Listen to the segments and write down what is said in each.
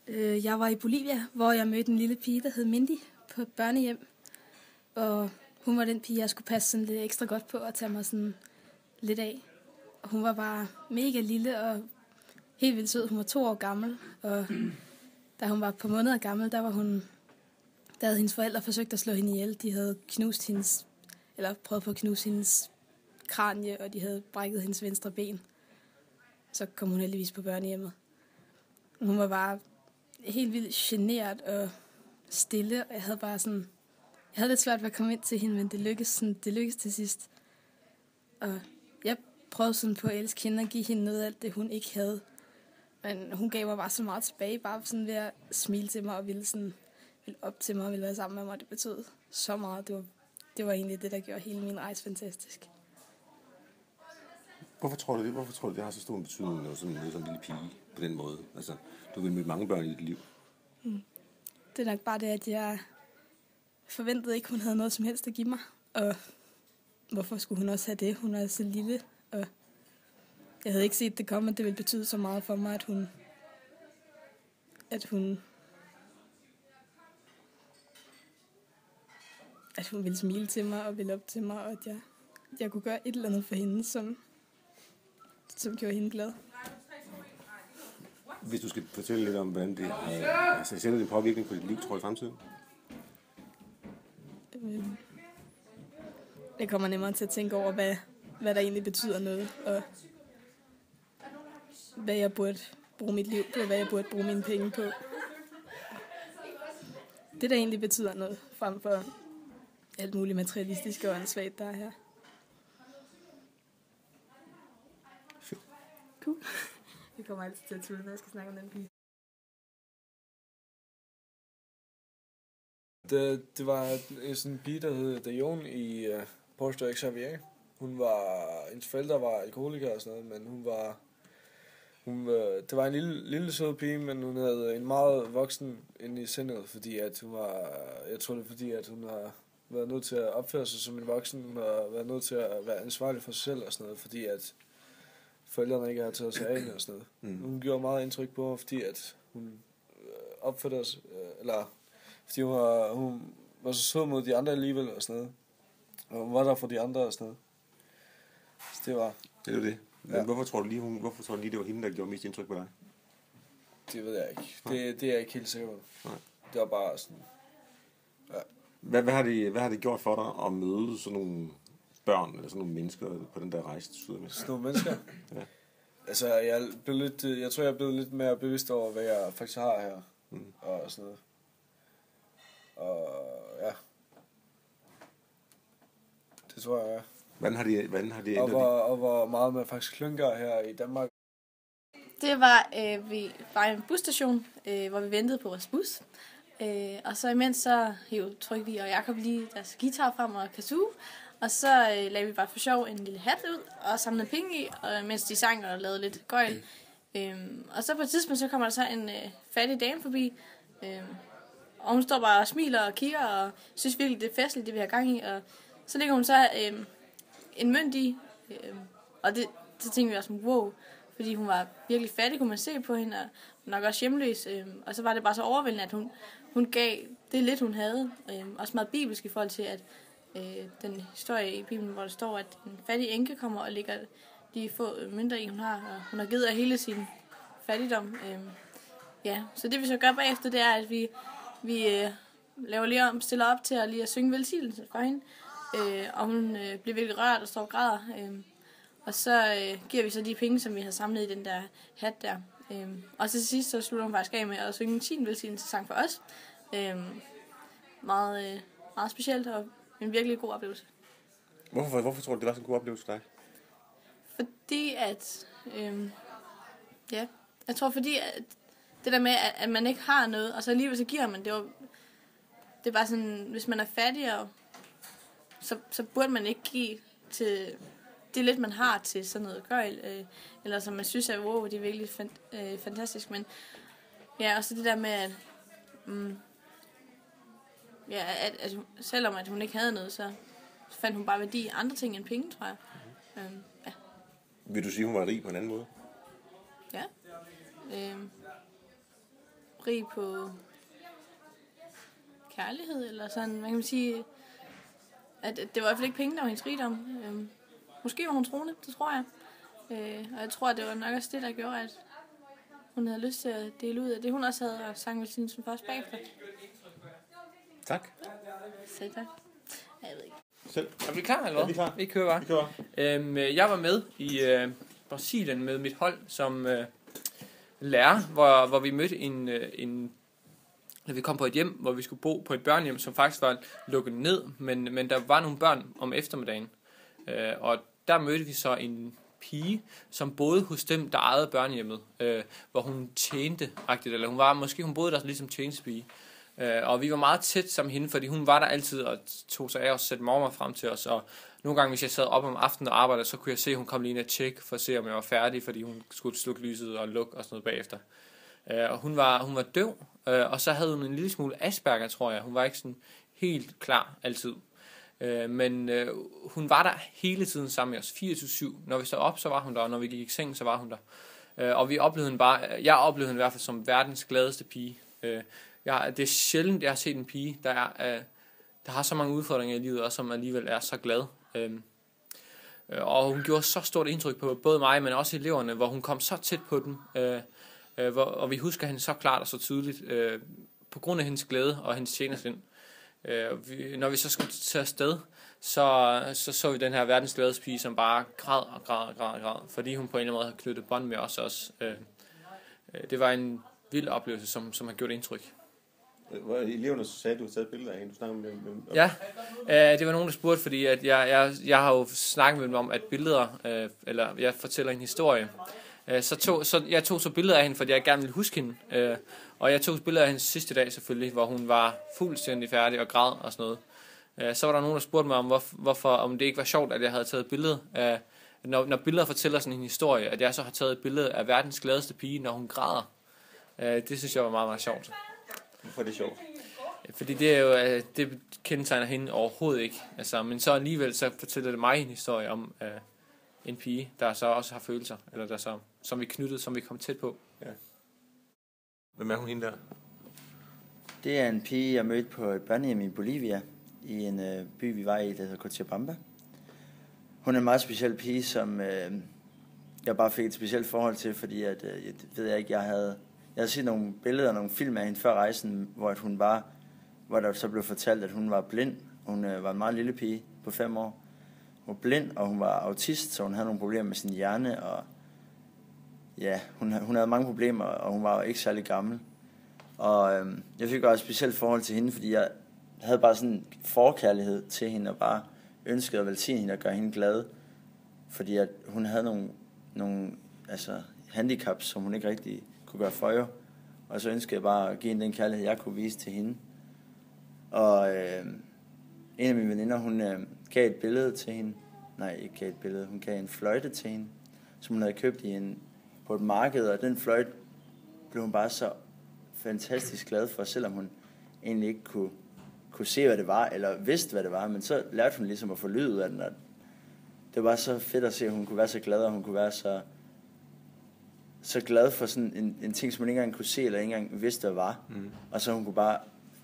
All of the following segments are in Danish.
Jeg var i Bolivia, hvor jeg mødte en lille pige, der hed Mindy, på et børnehjem. Og hun var den pige, jeg skulle passe sådan lidt ekstra godt på og tage mig sådan lidt af. Og hun var bare mega lille og helt vildt sød. Hun var 2 år gammel, og da hun var på måneder gammel, der havde hendes forældre forsøgt at slå hende ihjel. De havde prøvet på at knuse hendes kranie, og de havde brækket hendes venstre ben. Så kom hun heldigvis på børnehjemmet. Hun var bare helt vildt genert og stille, og jeg havde lidt svært ved at komme ind til hende, men det lykkedes til sidst. Og jeg prøvede sådan på at elske hende og give hende noget af alt det, hun ikke havde. Men hun gav mig bare så meget tilbage, bare sådan ved at smile til mig og ville op til mig og ville være sammen med mig. Det betød så meget. Det var egentlig det, der gjorde hele min rejse fantastisk. Hvorfor tror du, det har så stor en betydning, når sådan en lille pige på den måde? Altså, du vil møde mange børn i dit liv. Det er nok bare det, at jeg forventede ikke, hun havde noget som helst at give mig. Og hvorfor skulle hun også have det? Hun er så lille, og jeg havde ikke set det komme, at det ville betyde så meget for mig, at hun ville smile til mig og ville op til mig, og at jeg kunne gøre et eller andet for hende, som gjorde hende glad. Hvis du skal fortælle lidt om, hvordan det har sætter en påvirkning på dit liv, tror du, i fremtiden? Jeg kommer nemmere til at tænke over, hvad der egentlig betyder noget, og hvad jeg burde bruge mit liv på, hvad jeg burde bruge mine penge på. Det, der egentlig betyder noget, frem for alt muligt materialistisk og ansvagt, der er her. Cool. Vi kommer altid til at tude, når jeg skal snakke om den pige. Det var sådan en pige, der hed Dajon i Porto Xavier. Hendes forældre var alkoholikere og sådan noget, men det var en lille sød pige, men hun havde en meget voksen inde i sindet, fordi at jeg tror det er fordi, at hun har været nødt til at opføre sig som en voksen, hun har været nødt til at være ansvarlig for sig selv og sådan noget, fordi at forældrene ikke har taget sig af hende og sådan noget. Hun gjorde meget indtryk på mig, fordi at hun opførte sig, fordi hun var så sød mod de andre alligevel og sådan noget. Og hun var der for de andre og sådan noget. Så det var... Det er jo det. Men ja. Hvorfor tror du lige, det var hende, der gjorde mest indtryk på dig? Det ved jeg ikke. Det er jeg ikke helt sikker på. Nej. Det var bare sådan... Ja. Hvad har det gjort for dig at møde sådan nogle børn, eller sådan nogle mennesker på den der rejse til Sydamerika? Sådan nogle mennesker? Ja. Altså, jeg tror, jeg er blevet lidt mere bevidst over, hvad jeg faktisk har her. Og sådan noget. Og ja. Det tror jeg, ja. Hvordan har det ændret og hvor meget man faktisk klynker her i Danmark. Det var, vi var i en busstation, hvor vi ventede på vores bus. Og så imens så trykkede vi og Jakob lige deres guitar frem og kazoo. Og så lagde vi bare for sjov en lille hat ud og samlede penge i, mens de sang og lavede lidt gøjl. Og så på et tidspunkt så kommer der så en fattig dame forbi. Og hun står bare og smiler og kigger og synes virkelig, det er festligt, det vi har gang i. Og så lægger hun så en mønt i. Og så tænkte vi også, wow. Fordi hun var virkelig fattig, kunne man se på hende, og nok også hjemløs. Og så var det bare så overvældende, at hun gav det lidt, hun havde. Også meget bibelsk i forhold til, at den historie i Bibelen, hvor der står, at en fattig enke kommer og lægger de få mønter i, hun har. Og hun har givet af hele sin fattigdom. Så det vi så gør bagefter, det er, at vi laver lige stiller op til at synge velsignelse for hende. Og hun bliver virkelig rørt og står og græder. Og så giver vi så de penge, som vi har samlet i den der hat der. Og så til sidst, så slutter hun faktisk af med at synge sin velsignelsessang for os. Meget specielt og en virkelig god oplevelse. Hvorfor tror du, det var sådan en god oplevelse for dig? Fordi at... jeg tror fordi, at det der med, at man ikke har noget, og så alligevel så giver man det. Det er bare sådan, hvis man er fattig, så burde man ikke give til... Det er lidt, man har til sådan noget gøjl, eller som man synes er, wow, det er virkelig fantastisk, men ja, også det der med, at selvom at hun ikke havde noget, så fandt hun bare værdi i andre ting end penge, tror jeg. Vil du sige, hun var rig på en anden måde? Ja. rig på kærlighed, eller sådan, man kan sige, at det var i hvert fald ikke penge, der var hendes rigdom. Måske var hun troende, det tror jeg. Og jeg tror, at det var nok også det, der gjorde, at hun havde lyst til at dele ud af det, hun også havde sagt velsignelsen først bagefter. Tak. Så tak. Jeg ved ikke. Selv. Er vi klar, eller hvad? Ja, vi er klar. Vi kører bare. Vi kører. Jeg var med i Brasilien med mit hold som lærer, hvor vi mødte når vi kom på et hjem, hvor vi skulle bo på et børnehjem, som faktisk var lukket ned, men der var nogle børn om eftermiddagen. Og der mødte vi så en pige, som boede hos dem, der ejede børnehjemmet, hvor hun tjente, eller hun boede der ligesom tjenestepige. Og vi var meget tæt sammen med hende, fordi hun var der altid og tog sig af os, sætte mormor frem til os. Og nogle gange, hvis jeg sad op om aftenen og arbejdede, så kunne jeg se, at hun kom lige ind og tjekke for at se, om jeg var færdig, fordi hun skulle slukke lyset og lukke og sådan noget bagefter. Og hun var døv, og så havde hun en lille smule Asperger, tror jeg. Hun var ikke sådan helt klar altid. Men hun var der hele tiden sammen med os, 24/7. Når vi stod op, så var hun der, og når vi gik i seng, så var hun der. Og jeg oplevede hende i hvert fald som verdens gladeste pige. Det er sjældent, jeg har set en pige, der har så mange udfordringer i livet, og som alligevel er så glad. Og hun gjorde så stort indtryk på både mig, men også eleverne, hvor hun kom så tæt på dem. Og vi husker hende så klart og så tydeligt, på grund af hendes glæde og hendes tjenersind. Når vi så skulle tage afsted, så vi den her verdens gladeste pige, som bare græd, fordi hun på en eller anden måde havde knyttet bånd med os også. Det var en vild oplevelse, som har gjort indtryk. Eleverne sagde, at du havde taget billeder af hende. Du snakkede med Ja, det var nogen, der spurgte, fordi at jeg har jo snakket med dem om, at billeder, eller jeg fortæller en historie. Så jeg tog så billeder af hende, fordi jeg gerne ville huske hende. Og jeg tog billeder af hende sidste dag selvfølgelig, hvor hun var fuldstændig færdig og græd og sådan noget. Så var der nogen, der spurgte mig om, om det ikke var sjovt, at jeg havde taget et billede af, når billeder fortæller sådan en historie, at jeg så har taget et billede af verdens gladeste pige, når hun græder. Det synes jeg var meget, meget sjovt. Hvorfor er det sjovt? Fordi det er jo, det kendetegner hende overhovedet ikke. Altså, men så alligevel så fortæller det mig en historie om en pige, der så også har følelser, eller der så, som vi knyttede, som vi kom tæt på. Ja. Hvem er hun hende der? Det er en pige, jeg mødte på et børnehjem i Bolivia, i en by, vi var i, der hedder Cochabamba. Hun er en meget speciel pige, som jeg bare fik et specielt forhold til, fordi at, jeg havde set nogle billeder og nogle film af hende før rejsen, hvor der så blev fortalt, at hun var blind. Hun var en meget lille pige på 5 år. Hun var blind, og hun var autist, så hun havde nogle problemer med sin hjerne, og ja, hun havde mange problemer, og hun var ikke særlig gammel. Og jeg fik også et specielt forhold til hende, fordi jeg havde bare sådan en forkærlighed til hende, og bare ønskede at velsigne hende og gøre hende glad. Fordi at hun havde nogle handicaps, som hun ikke rigtig kunne gøre for jo. Og så ønskede jeg bare at give hende den kærlighed, jeg kunne vise til hende. Og en af mine veninder, hun gav et billede til hende. Nej, ikke gav et billede. Hun gav en fløjte til hende, som hun havde købt på et marked. Og den fløjte blev hun bare så fantastisk glad for, selvom hun egentlig ikke kunne se, hvad det var, eller vidste, hvad det var. Men så lærte hun ligesom at få lyd ud af den. Og det var så fedt at se, at hun kunne være så glad, og hun kunne være så glad for sådan en ting, som hun ikke engang kunne se, eller ikke engang vidste, hvad var. Mm. Og så hun kunne bare,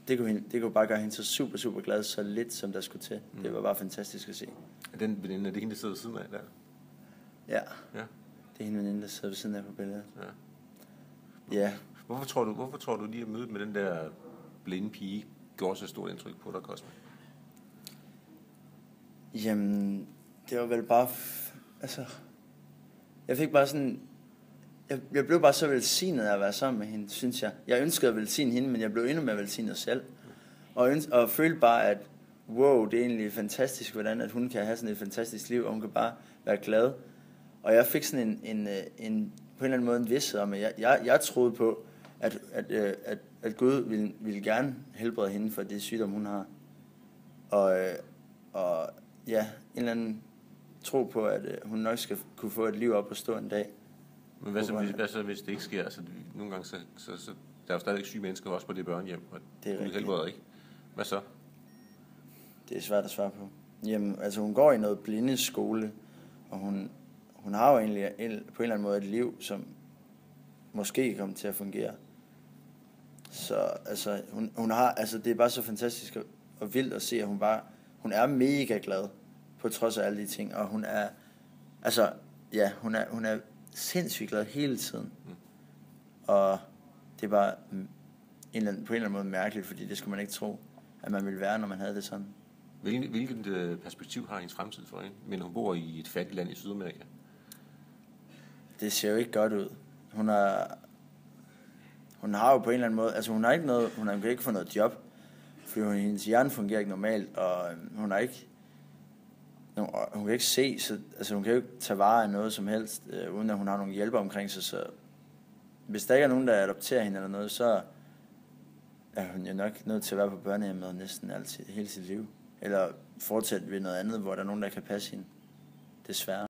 det kunne bare gøre hende så super, super glad, så lidt, som der skulle til. Det var bare fantastisk at se. Er den veninde, er det hende, der sidder ved siden af der? Ja. Det er hende veninde, der sidder ved siden af på billedet. Ja. Hvorfor tror du lige at møde med den der blinde pige gjorde så stort indtryk på dig, Cosme? Jamen, det var vel bare... jeg fik bare sådan... Jeg blev bare så velsignet af at være sammen med hende, synes jeg. Jeg ønskede at velsigne hende, men jeg blev endnu mere velsignet selv. Og følte bare, at wow, det er egentlig fantastisk, hvordan at hun kan have sådan et fantastisk liv, og hun kan bare være glad. Og jeg fik sådan en på en eller anden måde en vished om, at jeg troede på, at Gud ville gerne helbrede hende for det sygdom, hun har. Og ja, en eller anden tro på, at hun nok skal kunne få et liv op og stå en dag. Men hvad så, hvis det ikke sker? Altså, nogle gange så der er jo stadigvæk syge mennesker også på det børnehjem, og det helbreder ikke. Hvad så? Det er svært at svare på. Jamen, altså hun går i noget blindeskole, og hun har jo egentlig på en eller anden måde et liv, som måske kommer til at fungere. Så altså, hun har, altså det er bare så fantastisk og vildt at se, at hun er mega glad, på trods af alle de ting, og hun er, altså, ja, hun er sindssygt glad hele tiden. Og det er bare på en eller anden måde mærkeligt, fordi det skulle man ikke tro, at man ville være, når man havde det sådan. Hvilket perspektiv har hendes fremtid for hende? Men hun bor i et fattigt land i Sydamerika. Det ser jo ikke godt ud. Hun har jo på en eller anden måde, altså hun kan ikke få noget job, fordi hendes hjerne fungerer ikke normalt, og hun kan ikke se, så altså hun kan jo ikke tage vare af noget som helst, uden at hun har nogle hjælper omkring sig, så hvis der ikke er nogen, der adopterer hende eller noget, så er hun jo nok nødt til at være på børnehjemmet næsten altid, hele sit liv, eller fortsætte ved noget andet, hvor der er nogen, der kan passe hende, desværre.